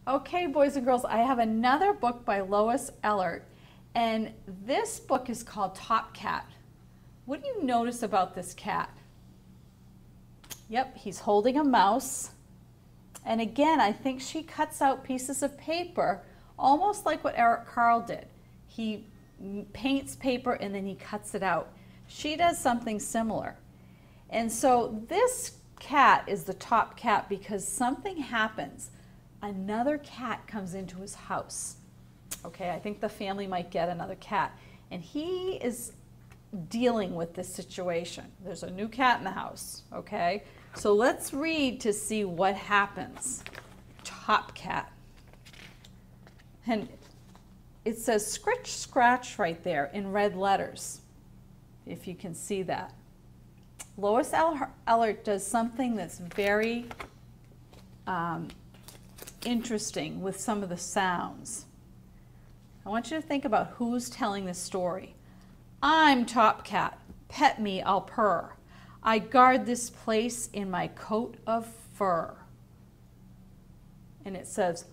Okay, boys and girls, I have another book by Lois Ehlert, and this book is called Top Cat. What do you notice about this cat? Yep, he's holding a mouse. And again, I think she cuts out pieces of paper, almost like what Eric Carle did. He paints paper and then he cuts it out. She does something similar. And so this cat is the top cat because something happens. Another cat comes into his house. Okay, I think the family might get another cat. And he is dealing with this situation. There's a new cat in the house, okay? So let's read to see what happens. Top cat. And it says scritch scratch right there in red letters, if you can see that. Lois Ehlert does something that's very interesting with some of the sounds. I want you to think about who's telling this story. I'm Top Cat, pet me, I'll purr. I guard this place in my coat of fur. And it says,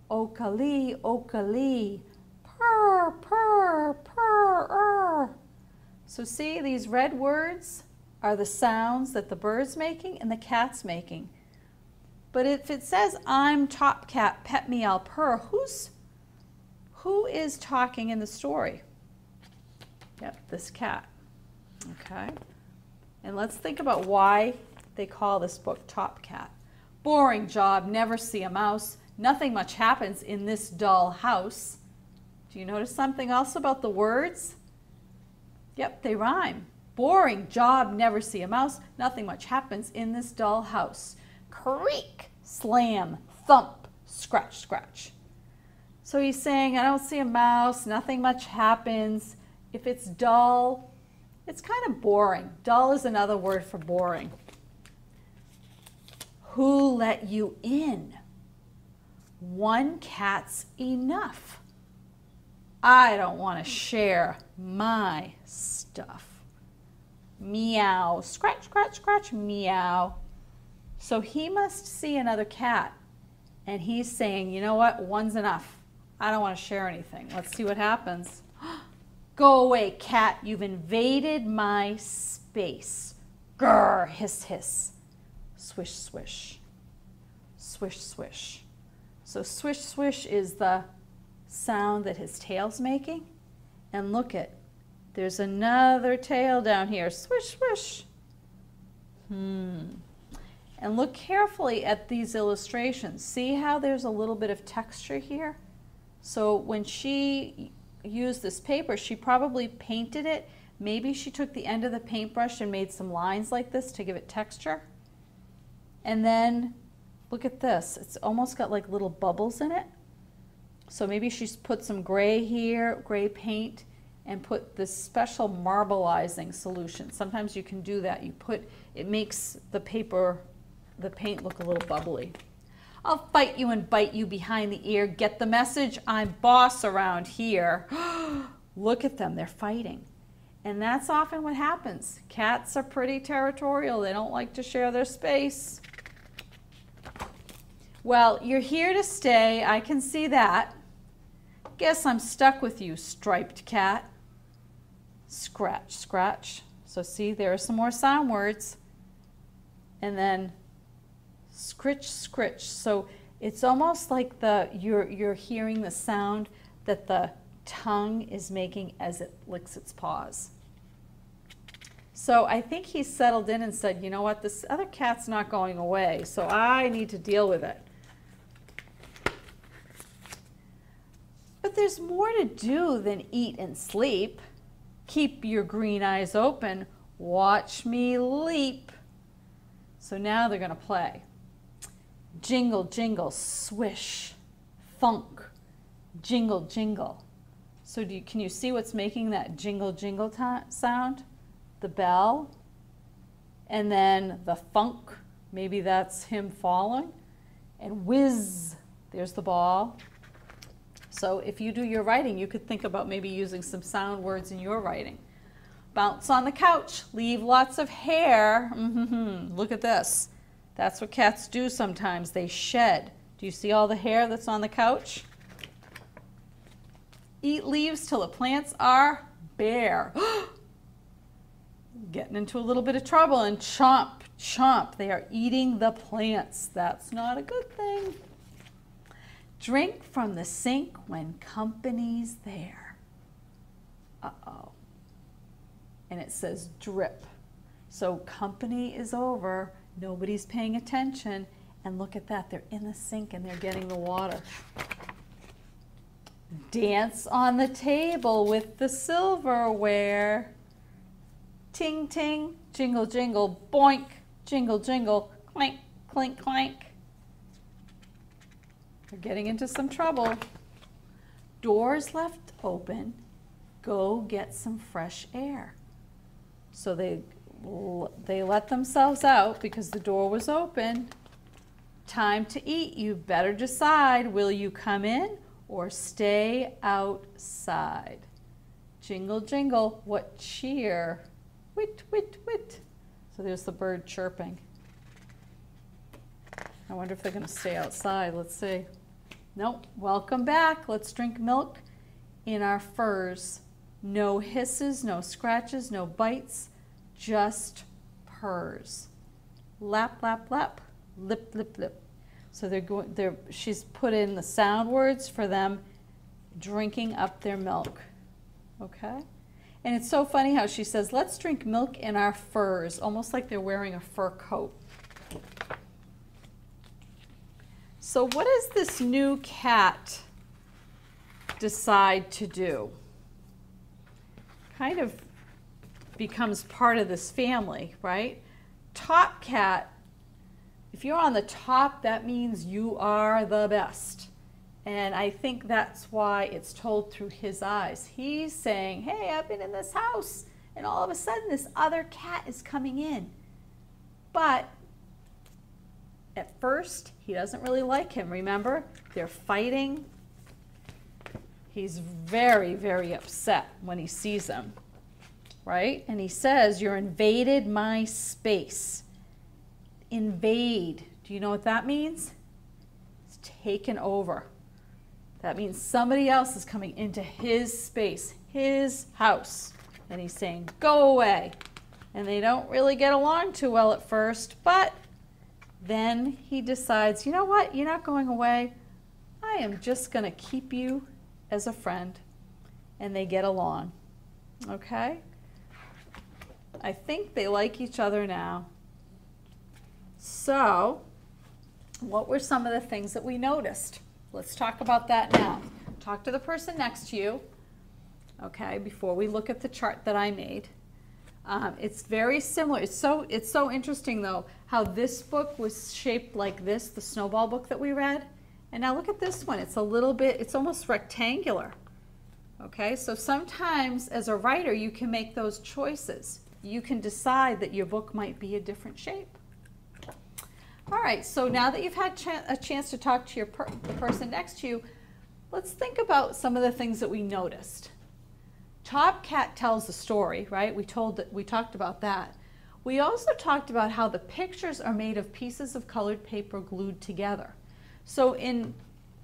Okali, Okali, purr, purr, purr. So see, these red words are the sounds that the bird's making and the cat's making. But if it says, I'm Top Cat, pet me, I'll purr, who is talking in the story? Yep, this cat. Okay. And let's think about why they call this book Top Cat. Boring job, never see a mouse. Nothing much happens in this dull house. Do you notice something else about the words? Yep, they rhyme. Boring job, never see a mouse. Nothing much happens in this dull house. Creak, slam, thump, scratch, scratch. So he's saying, I don't see a mouse, nothing much happens. If it's dull, it's kind of boring. Dull is another word for boring. Who let you in? One cat's enough. I don't want to share my stuff. Meow, scratch, scratch, scratch, meow. So he must see another cat, and he's saying, you know what, one's enough. I don't want to share anything. Let's see what happens. Go away, cat, you've invaded my space. Grr, hiss, hiss. Swish, swish. Swish, swish. So swish, swish is the sound that his tail's making. And look at, there's another tail down here. Swish, swish. And look carefully at these illustrations. See how there's a little bit of texture here? So when she used this paper, she probably painted it. Maybe she took the end of the paintbrush and made some lines like this to give it texture. And then look at this. It's almost got like little bubbles in it. So maybe she's put some gray here, gray paint, and put this special marbleizing solution. Sometimes you can do that. It makes the paint look a little bubbly. I'll fight you and bite you behind the ear. Get the message? I'm boss around here. Look at them, they're fighting. And that's often what happens. Cats are pretty territorial. They don't like to share their space. Well, you're here to stay. I can see that. Guess I'm stuck with you, striped cat. Scratch, scratch. So see, there are some more sound words. And then scritch, scritch. So it's almost like you're hearing the sound that the tongue is making as it licks its paws. So I think he settled in and said, you know what, this other cat's not going away, so I need to deal with it. But there's more to do than eat and sleep. Keep your green eyes open. Watch me leap. So now they're going to play. Jingle, jingle, swish, thunk, jingle, jingle. So can you see what's making that jingle, jingle sound? The bell, and then the thunk, maybe that's him falling, and whiz, there's the ball. So if you do your writing, you could think about maybe using some sound words in your writing. Bounce on the couch, leave lots of hair. Look at this. That's what cats do sometimes. They shed Do you see all the hair that's on the couch? Eat leaves till the plants are bare. Getting into a little bit of trouble, and chomp, chomp. They are eating the plants. That's not a good thing. Drink from the sink when company's there. Uh-oh. And it says drip. So company is over. Nobody's paying attention. And look at that. They're in the sink and they're getting the water. Dance on the table with the silverware. Ting, ting, jingle, jingle, boink, jingle, jingle, clank, clink, clank. They're getting into some trouble. Doors left open. Go get some fresh air. So they let themselves out because the door was open. Time to eat. You better decide, will you come in or stay outside? Jingle, jingle, what cheer? Whit, whit, whit. So there's the bird chirping. I wonder if they're going to stay outside. Let's see. Nope. Welcome back. Let's drink milk in our furs. No hisses, no scratches, no bites, just purrs. Lap, lap, lap, lip, lip, lip. So she's put in the sound words for them drinking up their milk. Okay? And it's so funny how she says, let's drink milk in our furs, almost like they're wearing a fur coat. So what does this new cat decide to do? Kind of becomes part of this family, right? Top Cat, if you're on the top, that means you are the best. And I think that's why it's told through his eyes. He's saying, hey, I've been in this house, and all of a sudden this other cat is coming in. But at first, he doesn't really like him. Remember, they're fighting. He's very, very upset when he sees him, right? And he says, you're invaded my space. Invade. Do you know what that means? It's taken over. That means somebody else is coming into his space, his house. And he's saying, go away. And they don't really get along too well at first, but then he decides, you know what? You're not going away. I am just going to keep you as a friend. And they get along. Okay? I think they like each other now. So, what were some of the things that we noticed? Let's talk about that now. Talk to the person next to you, okay, before we look at the chart that I made. It's very similar. It's so interesting, though, how this book was shaped like this, the snowball book that we read. And now look at this one. It's a little bit, it's almost rectangular. Okay, so sometimes as a writer, you can make those choices. You can decide that your book might be a different shape. All right, so now that you've had a chance to talk to the person next to you, let's think about some of the things that we noticed. Top Cat tells the story, right? We talked about that. We also talked about how the pictures are made of pieces of colored paper glued together. So in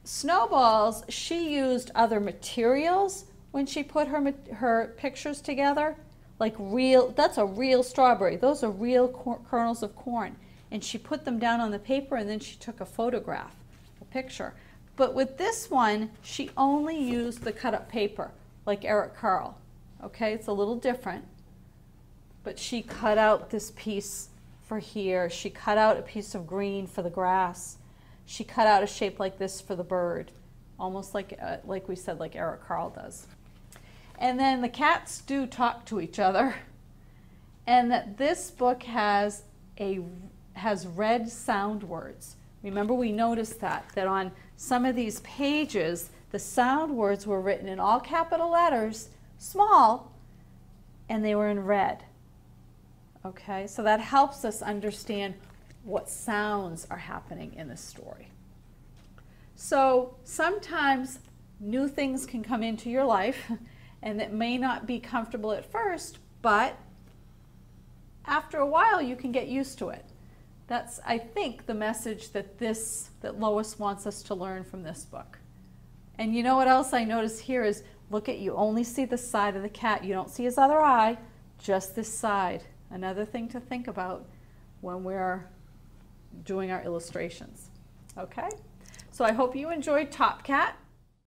Snowballs, she used other materials when she put her pictures together, like that's a real strawberry. Those are real kernels of corn. And she put them down on the paper, and then she took a photograph, a picture. But with this one, she only used the cut-up paper, like Eric Carle. Okay, it's a little different. But she cut out this piece for here. She cut out a piece of green for the grass. She cut out a shape like this for the bird, almost like we said, like Eric Carle does. And then the cats do talk to each other. And that this book has red sound words. Remember, we noticed that on some of these pages, the sound words were written in all capital letters, small, and they were in red. Okay, so that helps us understand what sounds are happening in the story. So sometimes new things can come into your life, and that may not be comfortable at first, but after a while you can get used to it. That's, I think, the message that Lois wants us to learn from this book. And you know what else I notice here is, look at, you only see the side of the cat. You don't see his other eye, just this side. Another thing to think about when we're doing our illustrations. Okay? So I hope you enjoyed Top Cat.